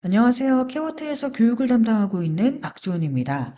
안녕하세요. 키워트에서 교육을 담당하고 있는 박주은입니다.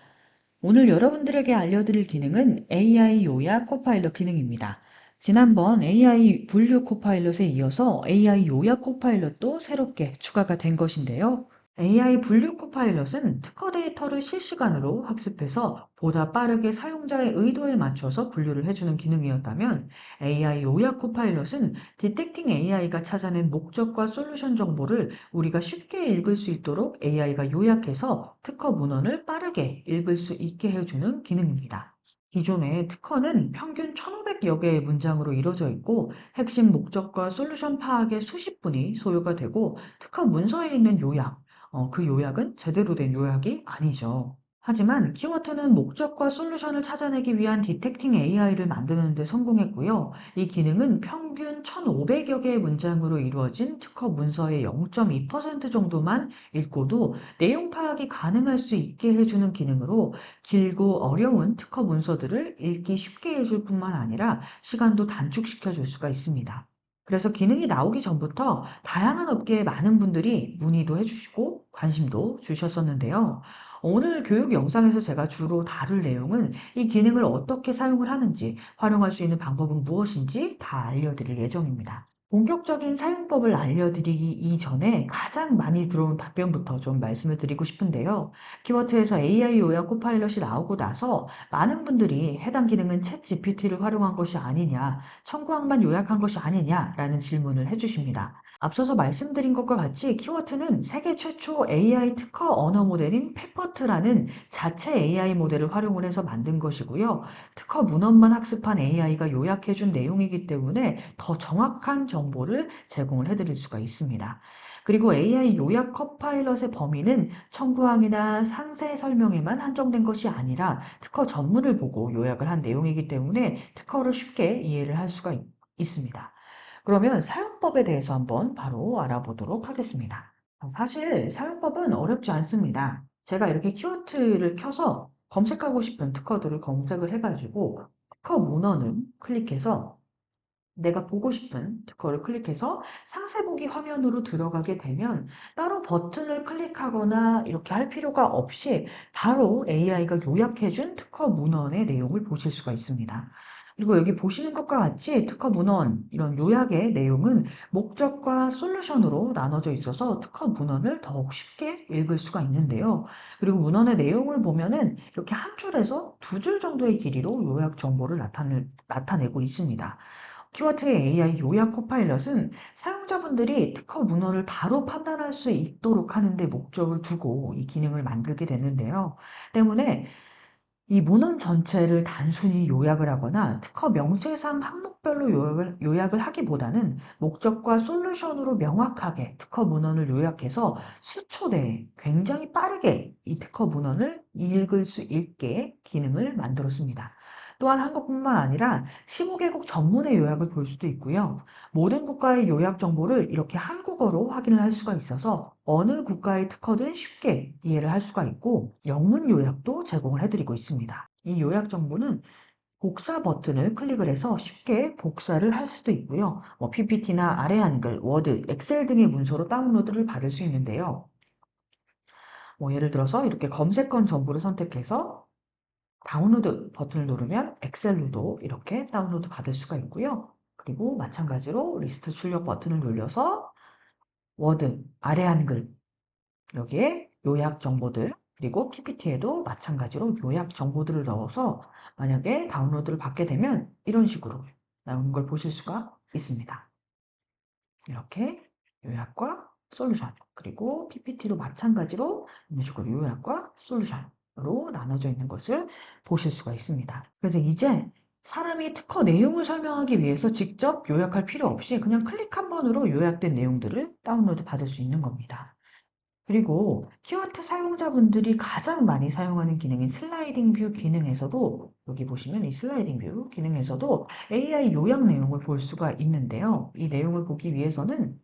오늘 여러분들에게 알려드릴 기능은 AI 요약 코파일럿 기능입니다. 지난번 AI 분류 코파일럿에 이어서 AI 요약 코파일럿도 새롭게 추가가 된 것인데요. AI 분류 코파일럿은 특허 데이터를 실시간으로 학습해서 보다 빠르게 사용자의 의도에 맞춰서 분류를 해주는 기능이었다면 AI 요약 코파일럿은 디텍팅 AI가 찾아낸 목적과 솔루션 정보를 우리가 쉽게 읽을 수 있도록 AI가 요약해서 특허 문헌을 빠르게 읽을 수 있게 해주는 기능입니다. 기존의 특허는 평균 1500여 개의 문장으로 이루어져 있고 핵심 목적과 솔루션 파악에 수십 분이 소요가 되고 특허 문서에 있는 요약, 그 요약은 제대로 된 요약이 아니죠. 하지만 키워트는 목적과 솔루션을 찾아내기 위한 디텍팅 AI를 만드는 데 성공했고요. 이 기능은 평균 1500여 개의 문장으로 이루어진 특허 문서의 0.2% 정도만 읽고도 내용 파악이 가능할 수 있게 해주는 기능으로 길고 어려운 특허 문서들을 읽기 쉽게 해줄 뿐만 아니라 시간도 단축시켜 줄 수가 있습니다. 그래서 기능이 나오기 전부터 다양한 업계의 많은 분들이 문의도 해주시고 관심도 주셨었는데요. 오늘 교육 영상에서 제가 주로 다룰 내용은 이 기능을 어떻게 사용을 하는지, 활용할 수 있는 방법은 무엇인지 다 알려드릴 예정입니다. 본격적인 사용법을 알려드리기 이전에 가장 많이 들어온 답변부터 좀 말씀을 드리고 싶은데요. 키워트에서 AI 요약 코파일럿이 나오고 나서 많은 분들이 해당 기능은 챗 GPT를 활용한 것이 아니냐, 청구항만 요약한 것이 아니냐라는 질문을 해주십니다. 앞서서 말씀드린 것과 같이 키워트는 세계 최초 AI 특허 언어 모델인 페퍼트라는 자체 AI 모델을 활용을 해서 만든 것이고요. 특허 문헌만 학습한 AI가 요약해준 내용이기 때문에 더 정확한 정보를 제공을 해드릴 수가 있습니다. 그리고 AI 요약 커파일럿의 범위는 청구항이나 상세 설명에만 한정된 것이 아니라 특허 전문을 보고 요약을 한 내용이기 때문에 특허를 쉽게 이해를 할 수가 있습니다. 그러면 사용법에 대해서 한번 바로 알아보도록 하겠습니다. 사실 사용법은 어렵지 않습니다. 제가 이렇게 키워드를 켜서 검색하고 싶은 특허들을 검색을 해가지고 특허 문헌을 클릭해서 내가 보고 싶은 특허를 클릭해서 상세 보기 화면으로 들어가게 되면 따로 버튼을 클릭하거나 이렇게 할 필요가 없이 바로 AI가 요약해준 특허 문헌의 내용을 보실 수가 있습니다. 그리고 여기 보시는 것과 같이 특허 문헌, 이런 요약의 내용은 목적과 솔루션으로 나눠져 있어서 특허 문헌을 더욱 쉽게 읽을 수가 있는데요. 그리고 문헌의 내용을 보면은 이렇게 한 줄에서 두 줄 정도의 길이로 요약 정보를 나타내고 있습니다. 키워트의 AI 요약 코파일럿은 사용자분들이 특허 문헌을 바로 판단할 수 있도록 하는 데 목적을 두고 이 기능을 만들게 됐는데요. 때문에 이 문헌 전체를 단순히 요약을 하거나 특허 명세상 항목별로 요약을 하기보다는 목적과 솔루션으로 명확하게 특허 문헌을 요약해서 수초 내에 굉장히 빠르게 이 특허 문헌을 읽을 수 있게 기능을 만들었습니다. 또한 한국뿐만 아니라 15개국 전문의 요약을 볼 수도 있고요. 모든 국가의 요약 정보를 이렇게 한국어로 확인을 할 수가 있어서 어느 국가의 특허든 쉽게 이해를 할 수가 있고 영문 요약도 제공을 해드리고 있습니다. 이 요약 정보는 복사 버튼을 클릭을 해서 쉽게 복사를 할 수도 있고요. PPT나 아래 한글, 워드, 엑셀 등의 문서로 다운로드를 받을 수 있는데요. 예를 들어서 이렇게 검색건 정보를 선택해서 다운로드 버튼을 누르면 엑셀로도 이렇게 다운로드 받을 수가 있고요. 그리고 마찬가지로 리스트 출력 버튼을 눌러서 워드, 아래 한글, 여기에 요약 정보들, 그리고 PPT에도 마찬가지로 요약 정보들을 넣어서 만약에 다운로드를 받게 되면 이런 식으로 나오는 걸 보실 수가 있습니다. 이렇게 요약과 솔루션, 그리고 PPT도 마찬가지로 이런 식으로 요약과 솔루션으로 나눠져 있는 것을 보실 수가 있습니다. 그래서 이제 사람이 특허 내용을 설명하기 위해서 직접 요약할 필요 없이 그냥 클릭 한 번으로 요약된 내용들을 다운로드 받을 수 있는 겁니다. 그리고 키워드 사용자분들이 가장 많이 사용하는 기능인 슬라이딩 뷰 기능에서도 여기 보시면 이 슬라이딩 뷰 기능에서도 AI 요약 내용을 볼 수가 있는데요. 이 내용을 보기 위해서는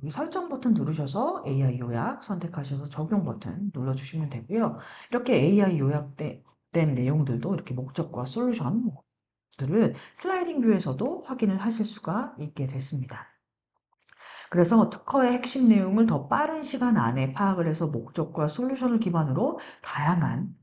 이 설정 버튼 누르셔서 AI 요약 선택하셔서 적용 버튼 눌러주시면 되고요. 이렇게 AI 요약 요약된 내용들도 이렇게 목적과 솔루션들을 슬라이딩 뷰에서도 확인을 하실 수가 있게 됐습니다. 그래서 특허의 핵심 내용을 더 빠른 시간 안에 파악을 해서 목적과 솔루션을 기반으로 다양한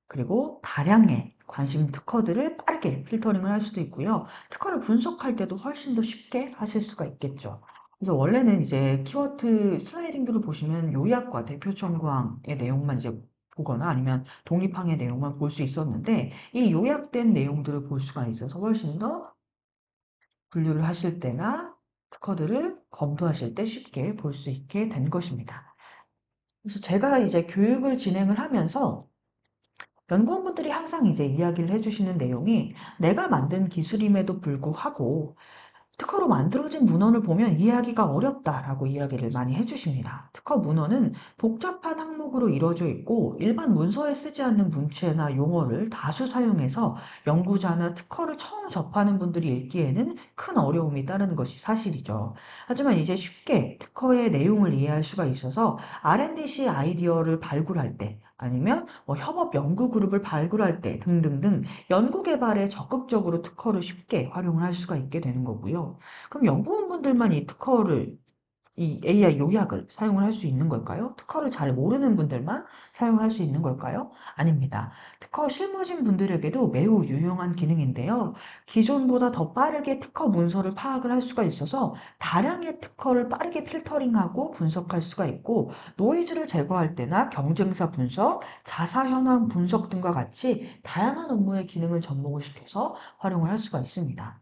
그리고 다량의 관심 특허들을 빠르게 필터링을 할 수도 있고요. 특허를 분석할 때도 훨씬 더 쉽게 하실 수가 있겠죠. 그래서 원래는 이제 키워드 슬라이딩 뷰를 보시면 요약과 대표 첨부항의 내용만 이제 보거나 아니면 독립항의 내용만 볼 수 있었는데 이 요약된 내용들을 볼 수가 있어서 훨씬 더 분류를 하실 때나 특허들을 검토하실 때 쉽게 볼 수 있게 된 것입니다. 그래서 제가 이제 교육을 진행을 하면서 연구원분들이 항상 이제 이야기를 해주시는 내용이 내가 만든 기술임에도 불구하고 특허로 만들어진 문헌을 보면 이해하기가 어렵다라고 이야기를 많이 해주십니다. 특허 문헌은 복잡한 항목으로 이루어져 있고 일반 문서에 쓰지 않는 문체나 용어를 다수 사용해서 연구자나 특허를 처음 접하는 분들이 읽기에는 큰 어려움이 따르는 것이 사실이죠. 하지만 이제 쉽게 특허의 내용을 이해할 수가 있어서 R&D 아이디어를 발굴할 때 아니면 뭐 협업 연구 그룹을 발굴할 때 등등등 연구 개발에 적극적으로 특허를 쉽게 활용을 할 수가 있게 되는 거고요. 그럼 연구원분들만 이 특허를 이 AI 요약을 사용을 할 수 있는 걸까요? 특허를 잘 모르는 분들만 사용을 할 수 있는 걸까요? 아닙니다. 특허 실무진 분들에게도 매우 유용한 기능인데요. 기존보다 더 빠르게 특허 문서를 파악을 할 수가 있어서 다량의 특허를 빠르게 필터링하고 분석할 수가 있고 노이즈를 제거할 때나 경쟁사 분석, 자사 현황 분석 등과 같이 다양한 업무의 기능을 접목을 시켜서 활용을 할 수가 있습니다.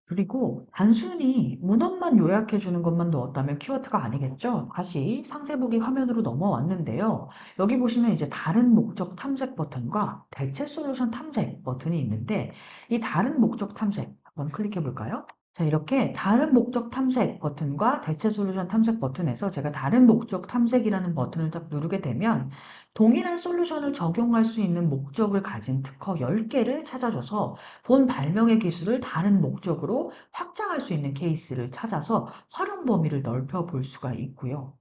그리고 단순히 문헌만 요약해 주는 것만 넣었다면 키워드가 아니겠죠? 다시 상세 보기 화면으로 넘어왔는데요. 여기 보시면 이제 다른 목적 탐색 버튼과 대체 솔루션 탐색 버튼이 있는데 이 다른 목적 탐색 한번 클릭해 볼까요? 자, 이렇게 다른 목적 탐색 버튼과 대체 솔루션 탐색 버튼에서 제가 다른 목적 탐색이라는 버튼을 딱 누르게 되면 동일한 솔루션을 적용할 수 있는 목적을 가진 특허 10개를 찾아줘서 본 발명의 기술을 다른 목적으로 확장할 수 있는 케이스를 찾아서 활용 범위를 넓혀 볼 수가 있고요.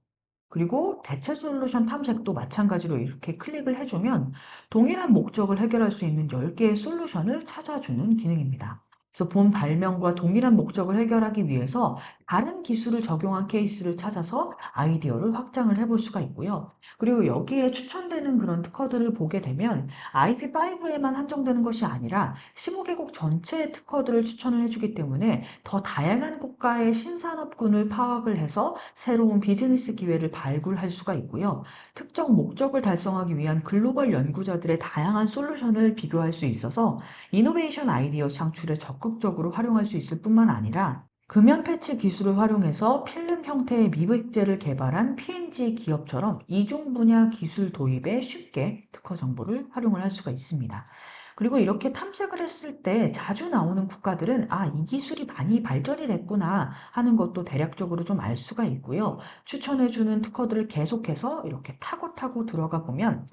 그리고 대체 솔루션 탐색도 마찬가지로 이렇게 클릭을 해주면 동일한 목적을 해결할 수 있는 10개의 솔루션을 찾아주는 기능입니다. 그래서 본 발명과 동일한 목적을 해결하기 위해서 다른 기술을 적용한 케이스를 찾아서 아이디어를 확장을 해볼 수가 있고요. 그리고 여기에 추천되는 그런 특허들을 보게 되면 IP5에만 한정되는 것이 아니라 15개국 전체의 특허들을 추천을 해주기 때문에 더 다양한 국가의 신산업군을 파악을 해서 새로운 비즈니스 기회를 발굴할 수가 있고요. 특정 목적을 달성하기 위한 글로벌 연구자들의 다양한 솔루션을 비교할 수 있어서 이노베이션 아이디어 창출에 적극적으로 활용할 수 있을 뿐만 아니라 금연 패치 기술을 활용해서 필름 형태의 미백제를 개발한 P&G 기업처럼 이종 분야 기술 도입에 쉽게 특허 정보를 활용을 할 수가 있습니다. 그리고 이렇게 탐색을 했을 때 자주 나오는 국가들은 아, 이 기술이 많이 발전이 됐구나 하는 것도 대략적으로 좀 알 수가 있고요. 추천해주는 특허들을 계속해서 이렇게 타고 타고 들어가 보면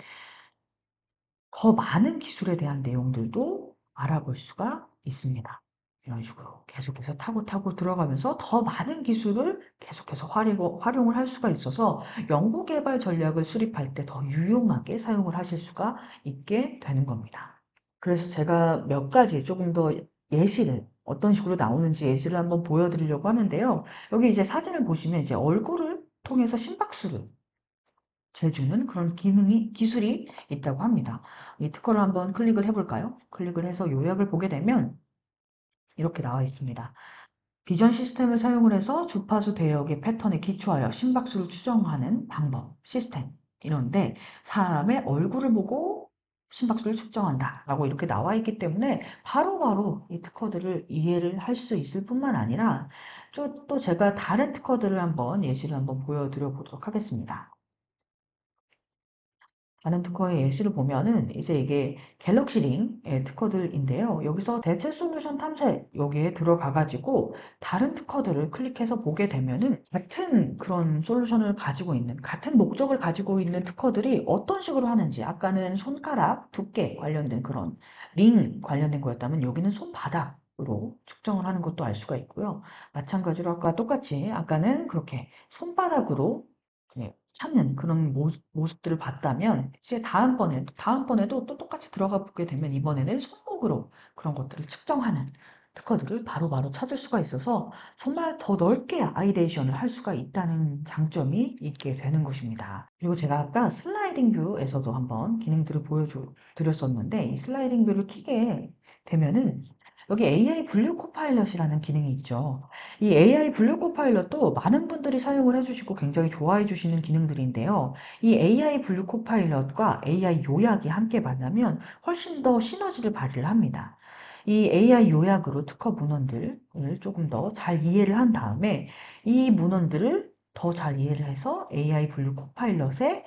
더 많은 기술에 대한 내용들도 알아볼 수가 있습니다. 이런 식으로 계속해서 타고 타고 들어가면서 더 많은 기술을 계속해서 활용을 할 수가 있어서 연구개발 전략을 수립할 때 더 유용하게 사용을 하실 수가 있게 되는 겁니다. 그래서 제가 몇 가지 조금 더 예시를 어떤 식으로 나오는지 예시를 한번 보여드리려고 하는데요. 여기 이제 사진을 보시면 이제 얼굴을 통해서 심박수를 재주는 그런 기술이 있다고 합니다. 이 특허를 한번 클릭을 해볼까요? 클릭을 해서 요약을 보게 되면 이렇게 나와 있습니다. 비전 시스템을 사용을 해서 주파수 대역의 패턴에 기초하여 심박수를 추정하는 방법, 시스템 이런데 사람의 얼굴을 보고 심박수를 측정한다 라고 이렇게 나와 있기 때문에 바로바로 이 특허들을 이해를 할 수 있을 뿐만 아니라 또 제가 다른 특허들을 한번 예시를 한번 보여드려 보도록 하겠습니다. 다른 특허의 예시를 보면은 이제 이게 갤럭시 링의 특허들인데요. 여기서 대체 솔루션 탐색 여기에 들어가 가지고 다른 특허들을 클릭해서 보게 되면은 같은 그런 솔루션을 가지고 있는 같은 목적을 가지고 있는 특허들이 어떤 식으로 하는지 아까는 손가락 두께 관련된 그런 링 관련된 거였다면 여기는 손바닥으로 측정을 하는 것도 알 수가 있고요. 마찬가지로 아까 똑같이 아까는 그렇게 손바닥으로 네, 찾는 그런 모습들을 봤다면 이제 다음번에도 또 똑같이 들어가 보게 되면 이번에는 손목으로 그런 것들을 측정하는 특허들을 바로바로 찾을 수가 있어서 정말 더 넓게 아이데이션을 할 수가 있다는 장점이 있게 되는 것입니다. 그리고 제가 아까 슬라이딩 뷰에서도 한번 기능들을 보여드렸었는데 이 슬라이딩 뷰를 켜게 되면은 여기 AI 분류 코파일럿이라는 기능이 있죠. 이 AI 분류 코파일럿도 많은 분들이 사용을 해주시고 굉장히 좋아해 주시는 기능들인데요. 이 AI 분류 코파일럿과 AI 요약이 함께 만나면 훨씬 더 시너지를 발휘를 합니다. 이 AI 요약으로 특허 문헌들을 조금 더 잘 이해를 한 다음에 이 문헌들을 더 잘 이해를 해서 AI 분류 코파일럿에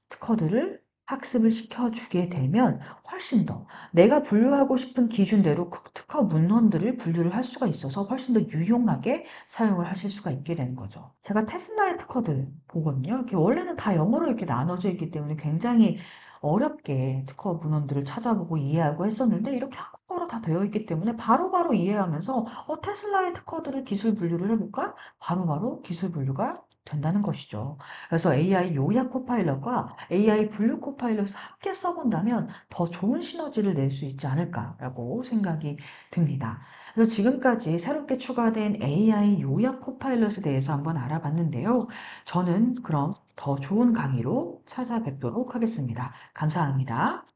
특허들을 학습을 시켜주게 되면 훨씬 더 내가 분류하고 싶은 기준대로 그 특허 문헌들을 분류를 할 수가 있어서 훨씬 더 유용하게 사용을 하실 수가 있게 되는 거죠. 제가 테슬라의 특허들 보거든요. 이렇게 원래는 다 영어로 이렇게 나눠져 있기 때문에 굉장히 어렵게 특허 문헌들을 찾아보고 이해하고 했었는데 이렇게 한국어로 다 되어 있기 때문에 바로바로 이해하면서 테슬라의 특허들을 기술 분류를 해볼까? 바로바로 기술 분류가 된다는 것이죠. 그래서 AI 요약 코파일럿과 AI 분류 코파일럿을 함께 써본다면 더 좋은 시너지를 낼 수 있지 않을까라고 생각이 듭니다. 그래서 지금까지 새롭게 추가된 AI 요약 코파일럿에 대해서 한번 알아봤는데요. 저는 그럼 더 좋은 강의로 찾아뵙도록 하겠습니다. 감사합니다.